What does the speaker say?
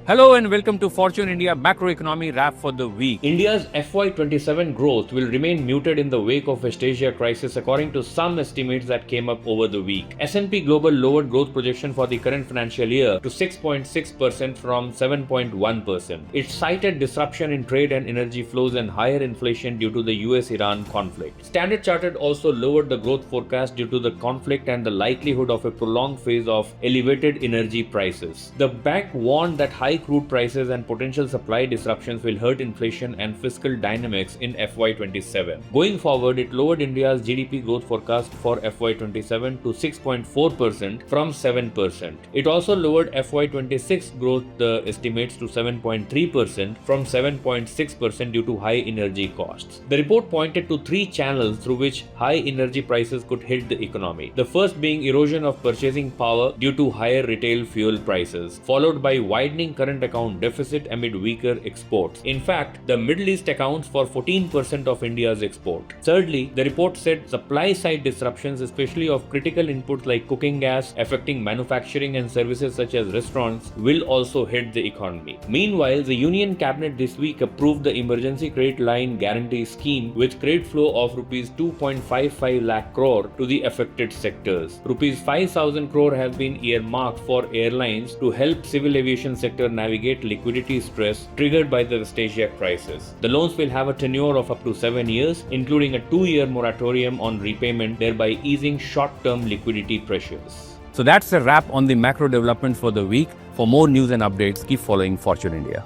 Hello and welcome to Fortune India Macroeconomy Wrap for the week. India's FY27 growth will remain muted in the wake of West Asia crisis according to some estimates that came up over the week. S&P Global lowered growth projection for the current financial year to 6.6% from 7.1%. It cited disruption in trade and energy flows and higher inflation due to the US-Iran conflict. Standard Chartered also lowered the growth forecast due to the conflict and the likelihood of a prolonged phase of elevated energy prices. The bank warned that high crude prices and potential supply disruptions will hurt inflation and fiscal dynamics in FY27. Going forward, it lowered India's GDP growth forecast for FY27 to 6.4% from 7%. It also lowered FY26 growth estimates to 7.3% from 7.6% due to high energy costs. The report pointed to three channels through which high energy prices could hit the economy. The first being erosion of purchasing power due to higher retail fuel prices, followed by widening current account deficit amid weaker exports. In fact, the Middle East accounts for 14% of India's export. Thirdly, the report said supply side disruptions, especially of critical inputs like cooking gas, affecting manufacturing and services such as restaurants, will also hit the economy. Meanwhile, the Union Cabinet this week approved the Emergency Credit Line Guarantee Scheme with credit flow of Rs 2.55 lakh crore to the affected sectors. Rs 5,000 crore has been earmarked for airlines to help civil aviation sector navigate liquidity stress triggered by the West Asia crisis. The loans will have a tenure of up to 7 years, including a 2-year moratorium on repayment, thereby easing short-term liquidity pressures. So that's a wrap on the macro developments for the week. For more news and updates, keep following Fortune India.